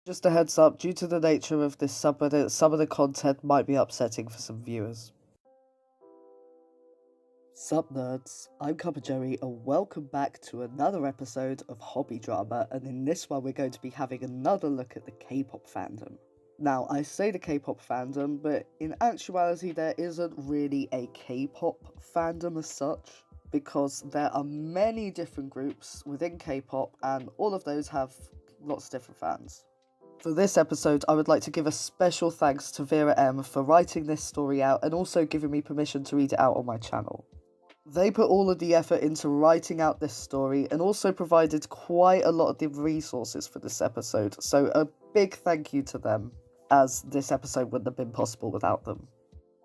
Just a heads up, due to the nature of this subreddit, some of the content might be upsetting for some viewers. Sup nerds, I'm CuppaJoey and welcome back to another episode of Hobby Drama, and in this one we're going to be having another look at the K-pop fandom. Now, I say the K-pop fandom, but in actuality there isn't really a K-pop fandom as such, because there are many different groups within K-pop and all of those have lots of different fans. For this episode, I would like to give a special thanks to vera-m for writing this story out and also giving me permission to read it out on my channel. They put all of the effort into writing out this story and also provided quite a lot of the resources for this episode, so a big thank you to them, as this episode wouldn't have been possible without them.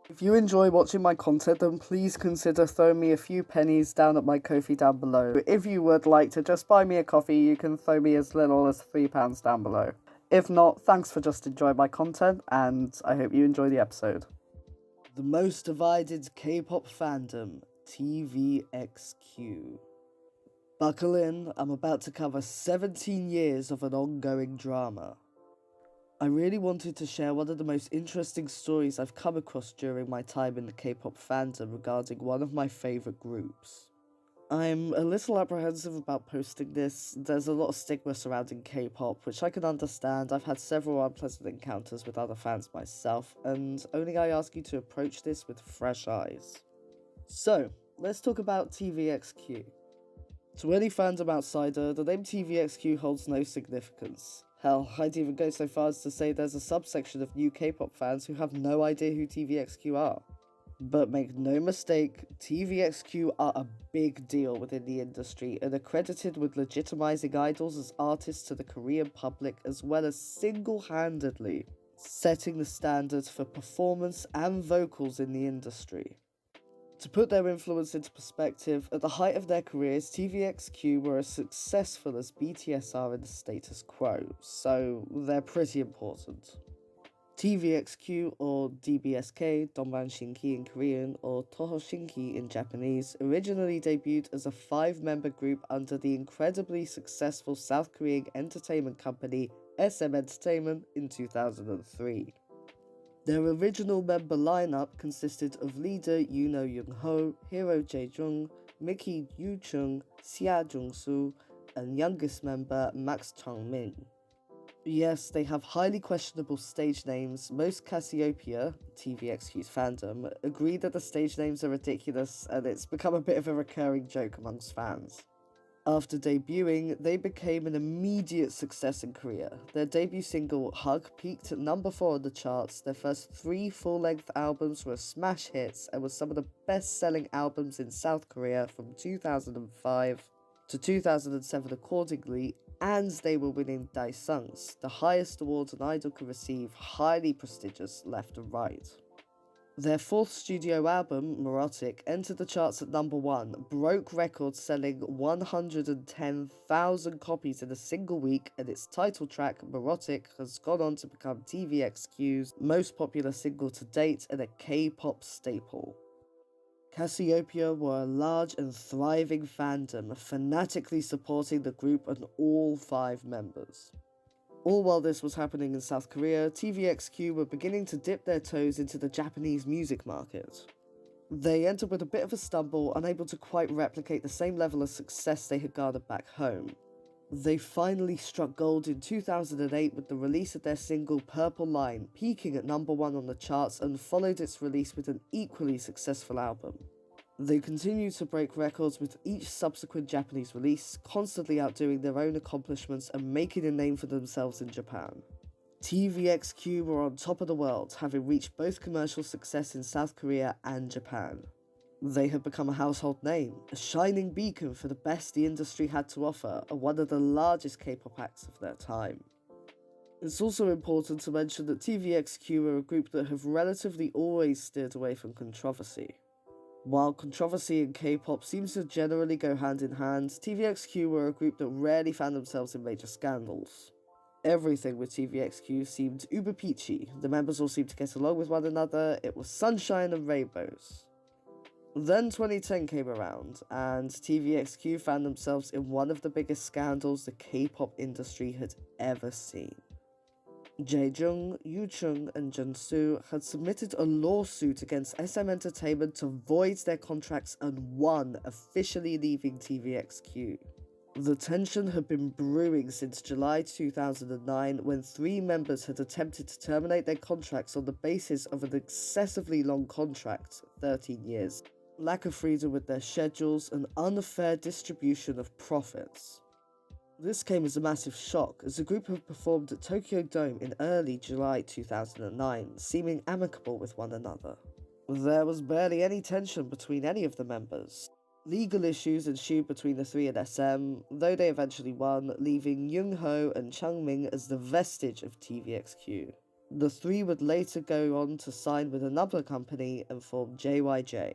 If you enjoy watching my content, then please consider throwing me a few pennies down at my Ko-fi down below. If you would like to just buy me a coffee, you can throw me as little as £3 down below. If not, thanks for just enjoying my content, and I hope you enjoy the episode. The most divided K-pop fandom, TVXQ. Buckle in, I'm about to cover 17 years of an ongoing drama. I really wanted to share one of the most interesting stories I've come across during my time in the K-pop fandom regarding one of my favourite groups. I'm a little apprehensive about posting this. There's a lot of stigma surrounding K-pop, which I can understand. I've had several unpleasant encounters with other fans myself, and only I ask you to approach this with fresh eyes. So, let's talk about TVXQ. To any fandom outsider, the name TVXQ holds no significance. Hell, I'd even go so far as to say there's a subsection of new K-pop fans who have no idea who TVXQ are. But make no mistake, TVXQ are a big deal within the industry and are credited with legitimizing idols as artists to the Korean public, as well as single-handedly setting the standards for performance and vocals in the industry. To put their influence into perspective, at the height of their careers, TVXQ were as successful as BTS are in the status quo, so they're pretty important. TVXQ, or DBSK, Donban Shinki in Korean, or Toho Shinki in Japanese, originally debuted as a 5-member group under the incredibly successful South Korean entertainment company SM Entertainment in 2003. Their original member lineup consisted of leader Yoon Young-ho, Hiro Jae-jung, Miki Yoo-chung, Sia Jung-soo, and youngest member Max Chang-min. Yes, they have highly questionable stage names. Most Cassiopeia, TVXQ's fandom, agree that the stage names are ridiculous, and it's become a bit of a recurring joke amongst fans. After debuting, they became an immediate success in Korea. Their debut single, Hug, peaked at number 4 on the charts. Their first 3 full-length albums were smash hits and were some of the best-selling albums in South Korea from 2005 to 2007 accordingly, and they were winning Daesungs, the highest awards an idol can receive, highly prestigious left and right. Their 4th studio album, Neurotic, entered the charts at number 1, broke records selling 110,000 copies in a single week, and its title track, Neurotic, has gone on to become TVXQ's most popular single to date and a K-pop staple. Cassiopeia were a large and thriving fandom, fanatically supporting the group and all 5 members. All while this was happening in South Korea, TVXQ were beginning to dip their toes into the Japanese music market. They entered with a bit of a stumble, unable to quite replicate the same level of success they had garnered back home. They finally struck gold in 2008 with the release of their single Purple Line, peaking at number 1 on the charts, and followed its release with an equally successful album. They continued to break records with each subsequent Japanese release, constantly outdoing their own accomplishments and making a name for themselves in Japan. TVXQ were on top of the world, having reached both commercial success in South Korea and Japan. They had become a household name, a shining beacon for the best the industry had to offer, and one of the largest K-pop acts of their time. It's also important to mention that TVXQ are a group that have relatively always steered away from controversy. While controversy and K-pop seems to generally go hand in hand, TVXQ were a group that rarely found themselves in major scandals. Everything with TVXQ seemed uber peachy, the members all seemed to get along with one another, it was sunshine and rainbows. Then 2010 came around, and TVXQ found themselves in one of the biggest scandals the K-pop industry had ever seen. Jae-jung, Yoo-chung, and Jun-soo had submitted a lawsuit against SM Entertainment to void their contracts and won, officially leaving TVXQ. The tension had been brewing since July 2009 when 3 members had attempted to terminate their contracts on the basis of an excessively long contract, 13 years, lack of freedom with their schedules, and unfair distribution of profits. This came as a massive shock, as the group had performed at Tokyo Dome in early July 2009, seeming amicable with one another. There was barely any tension between any of the members. Legal issues ensued between the 3 and SM, though they eventually won, leaving Young-ho and Changmin as the vestige of TVXQ. The 3 would later go on to sign with another company and form JYJ.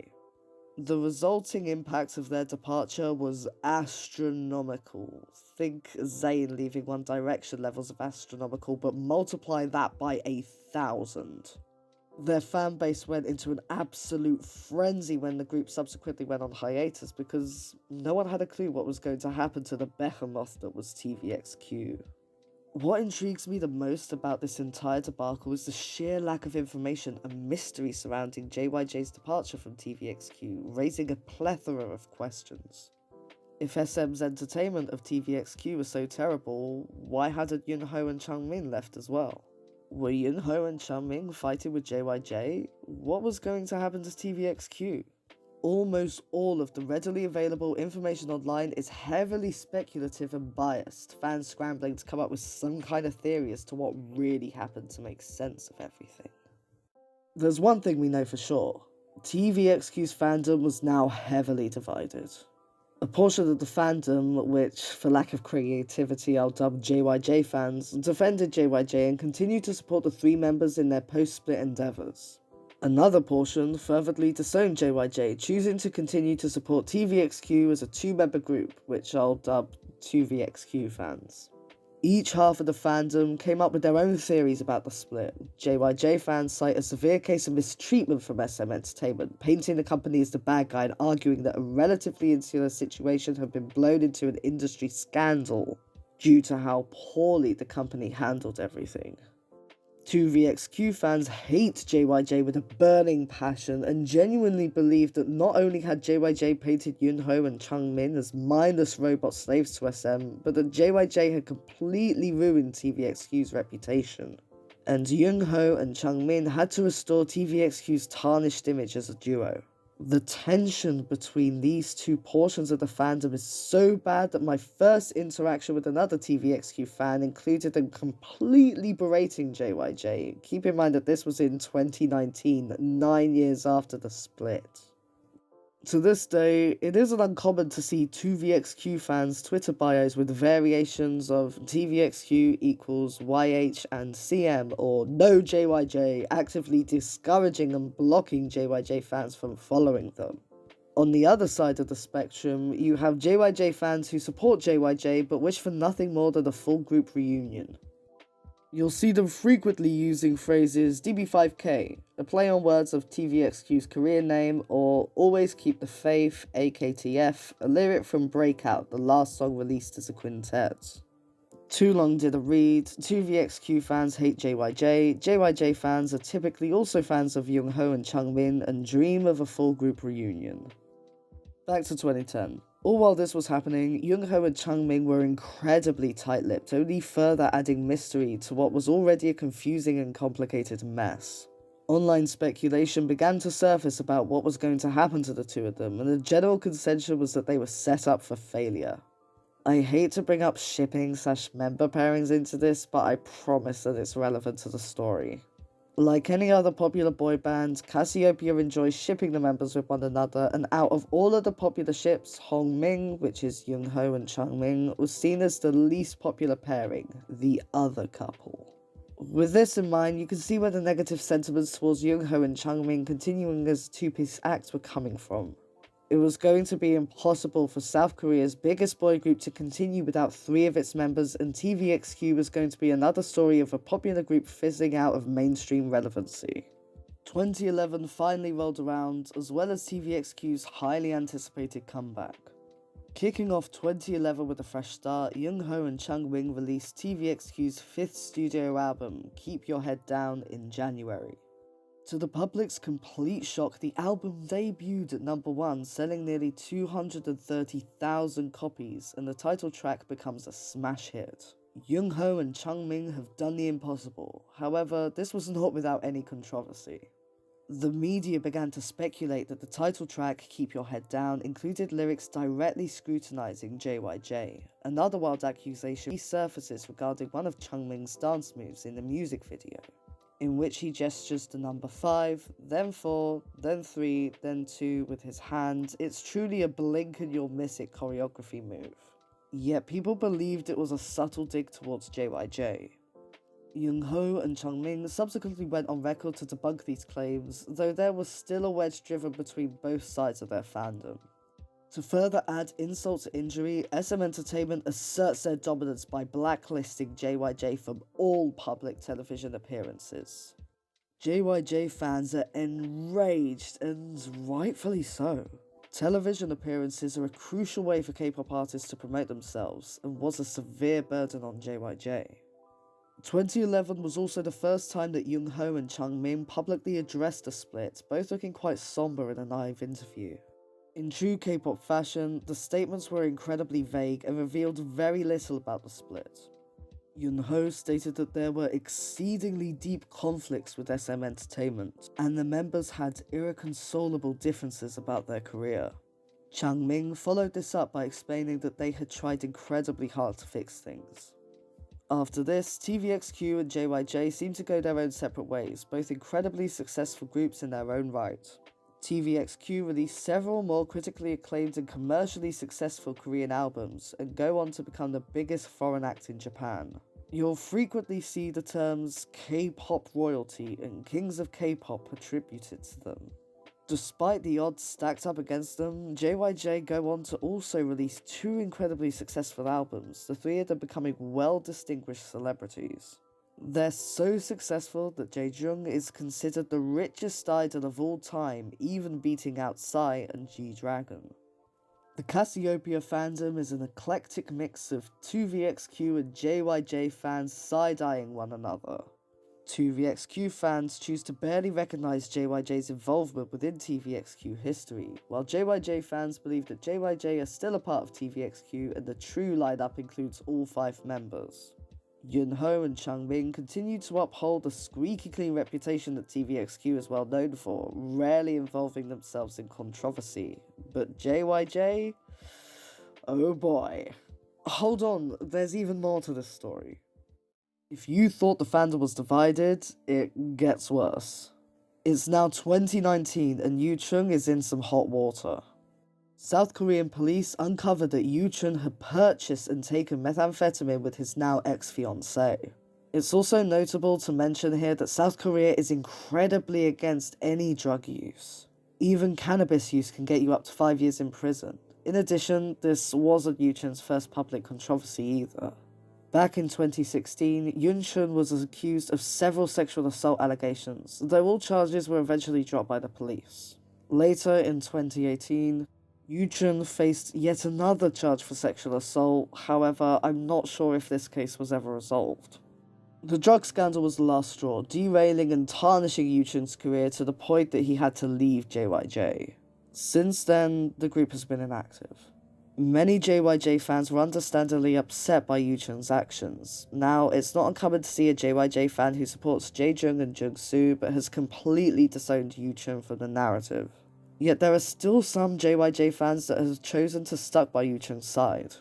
The resulting impact of their departure was astronomical. Think Zayn leaving One Direction levels of astronomical, but multiply that by 1,000. Their fan base went into an absolute frenzy when the group subsequently went on hiatus because no one had a clue what was going to happen to the behemoth that was TVXQ. What intrigues me the most about this entire debacle is the sheer lack of information and mystery surrounding JYJ's departure from TVXQ, raising a plethora of questions. If SM's entertainment of TVXQ was so terrible, why hadn't Yoon-ho and Changmin left as well? Were Yoon-ho and Changmin fighting with JYJ? What was going to happen to TVXQ? Almost all of the readily available information online is heavily speculative and biased, fans scrambling to come up with some kind of theory as to what really happened to make sense of everything. There's one thing we know for sure. TVXQ's fandom was now heavily divided. A portion of the fandom, which, for lack of creativity I'll dub JYJ fans, defended JYJ and continued to support the 3 members in their post-split endeavours. Another portion fervently disowned JYJ, choosing to continue to support TVXQ as a 2-member group, which I'll dub 2VXQ fans. Each half of the fandom came up with their own theories about the split. JYJ fans cite a severe case of mistreatment from SM Entertainment, painting the company as the bad guy and arguing that a relatively insular situation had been blown into an industry scandal due to how poorly the company handled everything. 2VXQ fans hate JYJ with a burning passion and genuinely believe that not only had JYJ painted Yoon-ho and Changmin as mindless robot slaves to SM, but that JYJ had completely ruined TVXQ's reputation. And Yoon-ho and Changmin had to restore TVXQ's tarnished image as a duo. The tension between these 2 portions of the fandom is so bad that my first interaction with another TVXQ fan included them completely berating JYJ. Keep in mind that this was in 2019, 9 years after the split. To this day, it isn't uncommon to see 2VXQ fans' Twitter bios with variations of TVXQ equals YH and CM or no JYJ, actively discouraging and blocking JYJ fans from following them. On the other side of the spectrum, you have JYJ fans who support JYJ but wish for nothing more than a full group reunion. You'll see them frequently using phrases DB5K, a play on words of TVXQ's career name, or Always Keep the Faith, AKTF, a lyric from Breakout, the last song released as a quintet. Too long did a read, 2VXQ fans hate JYJ, JYJ fans are typically also fans of Young-ho and Changmin and dream of a full group reunion. Back to 2010. All while this was happening, Young-ho and Changmin were incredibly tight-lipped, only further adding mystery to what was already a confusing and complicated mess. Online speculation began to surface about what was going to happen to the 2 of them, and the general consensus was that they were set up for failure. I hate to bring up shipping/member pairings into this, but I promise that it's relevant to the story. Like any other popular boy band, Cassiopeia enjoys shipping the members with one another, and out of all of the popular ships, Hongming, which is Young-ho and Changmin, was seen as the least popular pairing, the other couple. With this in mind, you can see where the negative sentiments towards Young-ho and Changmin continuing as a 2-piece act were coming from. It was going to be impossible for South Korea's biggest boy group to continue without 3 of its members, and TVXQ was going to be another story of a popular group fizzling out of mainstream relevancy. 2011 finally rolled around, as well as TVXQ's highly anticipated comeback. Kicking off 2011 with a fresh start, Young-ho and Changmin released TVXQ's fifth studio album, Keep Your Head Down, in January. To the public's complete shock, the album debuted at number 1, selling nearly 230,000 copies, and the title track becomes a smash hit. Young-ho and Changmin have done the impossible. However, this was not without any controversy. The media began to speculate that the title track, Keep Your Head Down, included lyrics directly scrutinizing JYJ. Another wild accusation resurfaces regarding one of Changmin's dance moves in the music video, in which he gestures the number 5, then 4, then 3, then 2 with his hand. It's truly a blink and you'll miss it choreography move. Yet people believed it was a subtle dig towards JYJ. Young-ho and Changmin subsequently went on record to debunk these claims, though there was still a wedge driven between both sides of their fandom. To further add insult to injury, SM Entertainment asserts their dominance by blacklisting JYJ from all public television appearances. JYJ fans are enraged, and rightfully so. Television appearances are a crucial way for K-pop artists to promote themselves, and was a severe burden on JYJ. 2011 was also the first time that Young-ho and Changmin publicly addressed the split, both looking quite somber in a live interview. In true K-pop fashion, the statements were incredibly vague and revealed very little about the split. Young-ho stated that there were exceedingly deep conflicts with SM Entertainment, and the members had irreconcilable differences about their career. Changmin followed this up by explaining that they had tried incredibly hard to fix things. After this, TVXQ and JYJ seemed to go their own separate ways, both incredibly successful groups in their own right. TVXQ released several more critically acclaimed and commercially successful Korean albums, and go on to become the biggest foreign act in Japan. You'll frequently see the terms K-pop royalty and kings of K-pop attributed to them. Despite the odds stacked up against them, JYJ go on to also release 2 incredibly successful albums, the 3 of them becoming well-distinguished celebrities. They're so successful that Jae-jung is considered the richest idol of all time, even beating out Psy and G-Dragon. The Cassiopeia fandom is an eclectic mix of 2VXQ and JYJ fans side-eyeing one another. 2VXQ fans choose to barely recognize JYJ's involvement within TVXQ history, while JYJ fans believe that JYJ are still a part of TVXQ and the true lineup includes all 5 members. Young-ho and Changmin continue to uphold the squeaky clean reputation that TVXQ is well known for, rarely involving themselves in controversy. But JYJ? Oh boy. Hold on, there's even more to this story. If you thought the fandom was divided, it gets worse. It's now 2019 and Yoo-chung is in some hot water. South Korean police uncovered that Yoo-chung had purchased and taken methamphetamine with his now ex-fiancée. It's also notable to mention here that South Korea is incredibly against any drug use. Even cannabis use can get you up to 5 years in prison. In addition, this wasn't Yoo-chung's first public controversy either. Back in 2016, Yoon-chun was accused of several sexual assault allegations, though all charges were eventually dropped by the police. Later in 2018, Yoo-chun faced yet another charge for sexual assault, however, I'm not sure if this case was ever resolved. The drug scandal was the last straw, derailing and tarnishing Yoo-chun's career to the point that he had to leave JYJ. Since then, the group has been inactive. Many JYJ fans were understandably upset by Yoo-chun's actions. Now, it's not uncommon to see a JYJ fan who supports Jae-jung and Jung-soo, but has completely disowned Yoo-chun from the narrative. Yet there are still some JYJ fans that have chosen to stick by Yoo-chun's side.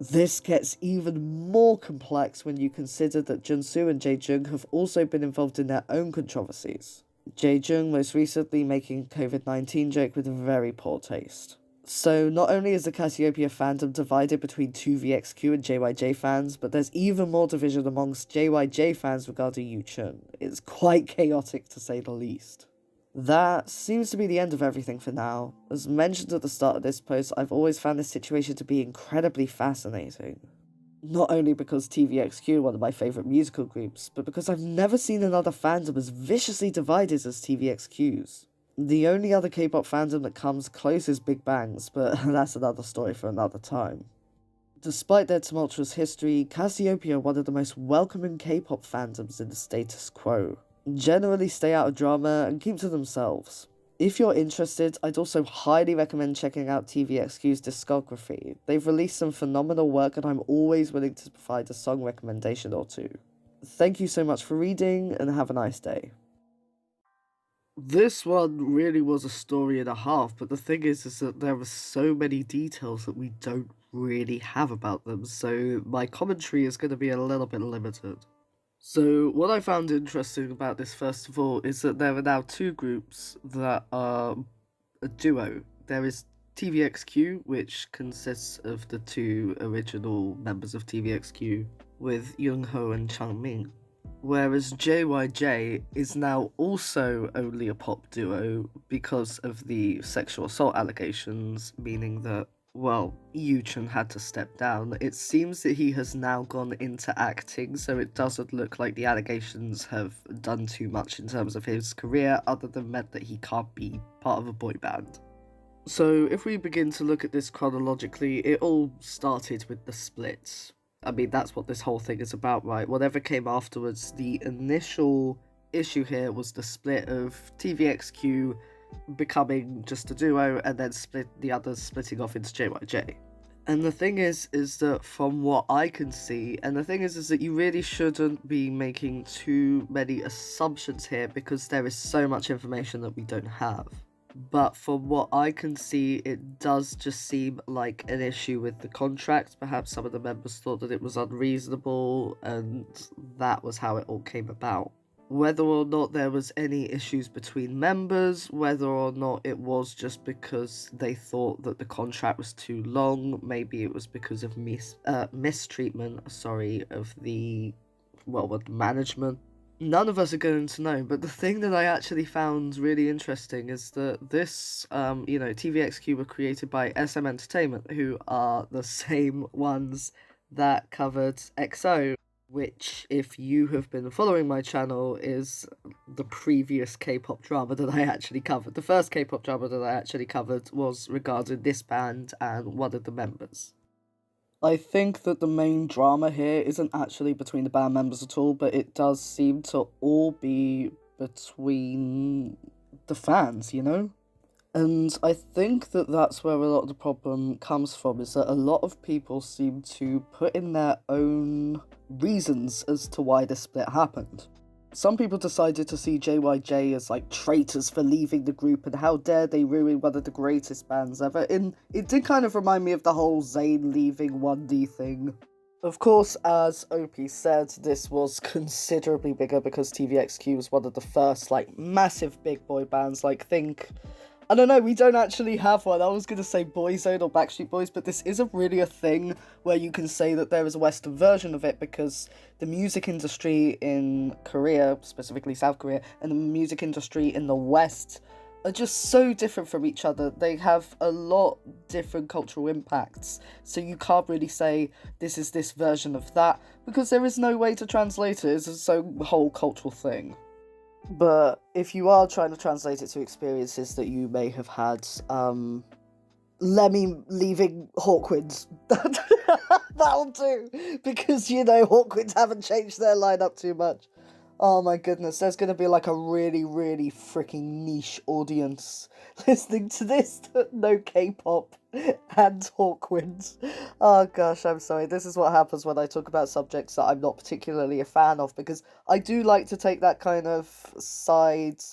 This gets even more complex when you consider that Jung-soo and Jae-jung have also been involved in their own controversies. Jae-jung most recently making a COVID-19 joke with very poor taste. So not only is the Cassiopeia fandom divided between 2VXQ and JYJ fans, but there's even more division amongst JYJ fans regarding Yoo-chun. It's quite chaotic to say the least. That seems to be the end of everything for now. As mentioned at the start of this post, I've always found this situation to be incredibly fascinating. Not only because TVXQ are one of my favourite musical groups, but because I've never seen another fandom as viciously divided as TVXQ's. The only other K-pop fandom that comes close is Big Bang's, but that's another story for another time. Despite their tumultuous history, Cassiopeia are one of the most welcoming K-pop fandoms in the status quo. Generally stay out of drama and keep to themselves. If you're interested, I'd also highly recommend checking out TVXQ's discography. They've released some phenomenal work and I'm always willing to provide a song recommendation or two. Thank you so much for reading and have a nice day. This one really was a story and a half, but the thing is that there are so many details that we don't really have about them, so my commentary is going to be a little bit limited. So, what I found interesting about this, first of all, is that there are now two groups that are a duo. There is TVXQ, which consists of the two original members of TVXQ, with Youngho and Changmin. Whereas JYJ is now also only a pop duo because of the sexual assault allegations, meaning that, well, Yuchun had to step down. It seems that he has now gone into acting, so it doesn't look like the allegations have done too much in terms of his career, other than meant that he can't be part of a boy band. So if we begin to look at this chronologically, it all started with the split. I mean, that's what this whole thing is about, right? Whatever came afterwards, the initial issue here was the split of TVXQ becoming just a duo, and then the others splitting off into JYJ. And the thing is that from what I can see, and the thing is that you really shouldn't be making too many assumptions here because there is so much information that we don't have. But from what I can see, it does just seem like an issue with the contract. Perhaps some of the members thought that it was unreasonable, and that was how it all came about. Whether or not there was any issues between members, whether or not it was just because they thought that the contract was too long, maybe it was because of mistreatment, of the management. None of us are going to know, but the thing that I actually found really interesting is that this, TVXQ were created by SM Entertainment, who are the same ones that covered EXO, which, if you have been following my channel, is the previous K-pop drama that I actually covered. The first K-pop drama that I actually covered was regarding this band and one of the members. I think that the main drama here isn't actually between the band members at all, but it does seem to all be between the fans, you know? And I think that that's where a lot of the problem comes from, is that a lot of people seem to put in their own reasons as to why this split happened. Some people decided to see JYJ as, like, traitors for leaving the group, and how dare they ruin one of the greatest bands ever. And it did kind of remind me of the whole Zayn leaving 1D thing. Of course, as OP said, this was considerably bigger because TVXQ was one of the first, like, massive big boy bands. Like, think... I don't know, we don't actually have one. I was going to say Boyzone or Backstreet Boys, but this isn't really a thing where you can say that there is a Western version of it, because the music industry in Korea, specifically South Korea, and the music industry in the West are just so different from each other. They have a lot different cultural impacts, so you can't really say this is this version of that, because there is no way to translate it. It's a whole cultural thing. But if you are trying to translate it to experiences that you may have had, Lemmy leaving Hawkwind, that'll do, because, Hawkwind haven't changed their lineup too much. Oh my goodness, there's going to be like a really, really freaking niche audience listening to this that know K-pop and Hawkwind. Oh gosh, I'm sorry. This is what happens when I talk about subjects that I'm not particularly a fan of, because I do like to take that kind of side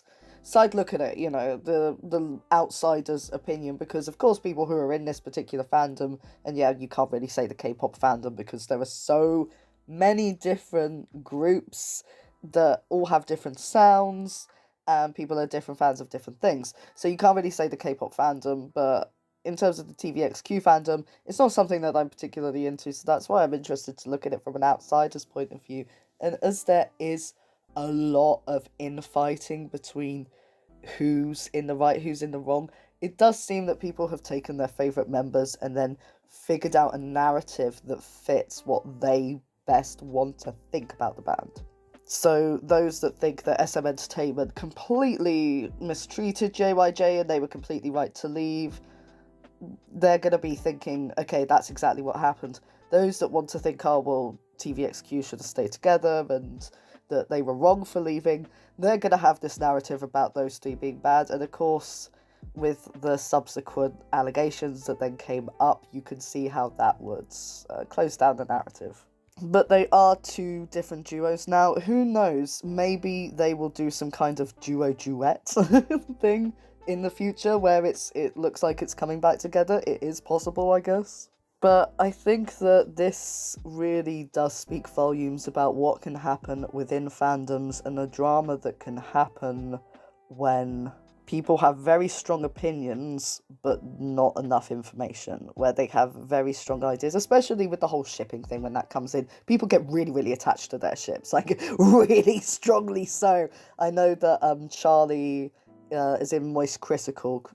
look at it, the outsider's opinion, because of course people who are in this particular fandom, and yeah, you can't really say the K-pop fandom because there are so many different groups that all have different sounds, and people are different fans of different things. So you can't really say the K-pop fandom, but in terms of the TVXQ fandom, it's not something that I'm particularly into, so that's why I'm interested to look at it from an outsider's point of view. And as there is a lot of infighting between who's in the right, who's in the wrong, it does seem that people have taken their favourite members and then figured out a narrative that fits what they best want to think about the band. So those that think that SM Entertainment completely mistreated JYJ and they were completely right to leave, they're going to be thinking, okay, that's exactly what happened. Those that want to think, oh, well, TVXQ should have stayed together and that they were wrong for leaving, they're going to have this narrative about those two being bad. And of course, with the subsequent allegations that then came up, you can see how that would close down the narrative. But they are two different duos now. Who knows? Maybe they will do some kind of duet thing in the future where it looks like it's coming back together. It is possible, I guess. But I think that this really does speak volumes about what can happen within fandoms and the drama that can happen when people have very strong opinions but not enough information, where they have very strong ideas, especially with the whole shipping thing. When that comes in, people get really, really attached to their ships, like really strongly so. I know that Charlie is in Moist Critical,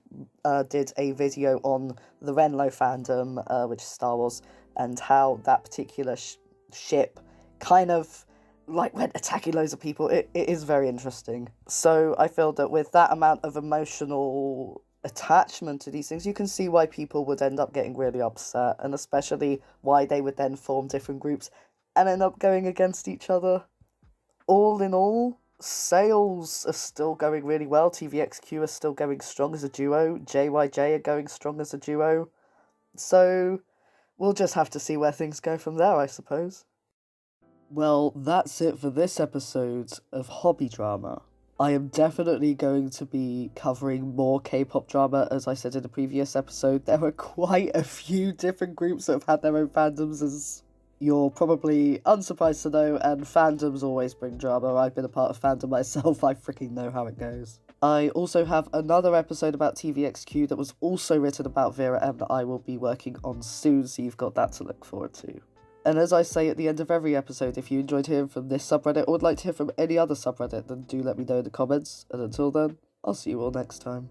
did a video on the Renlo fandom, which is Star Wars, and how that particular ship kind of like went attacking loads of people. It is very interesting. So I feel that with that amount of emotional attachment to these things, you can see why people would end up getting really upset, and especially why they would then form different groups and end up going against each other. All in all, sales are still going really well. TVXQ are still going strong as a duo. JYJ are going strong as a duo. So we'll just have to see where things go from there, I suppose. Well, that's it for this episode of Hobby Drama. I am definitely going to be covering more K-pop drama. As I said in the previous episode, there are quite a few different groups that have had their own fandoms, as you're probably unsurprised to know, and fandoms always bring drama. I've been a part of fandom myself, I freaking know how it goes. I also have another episode about TVXQ that was also written about vera-m that I will be working on soon, so you've got that to look forward to. And as I say at the end of every episode, if you enjoyed hearing from this subreddit or would like to hear from any other subreddit, then do let me know in the comments. And until then, I'll see you all next time.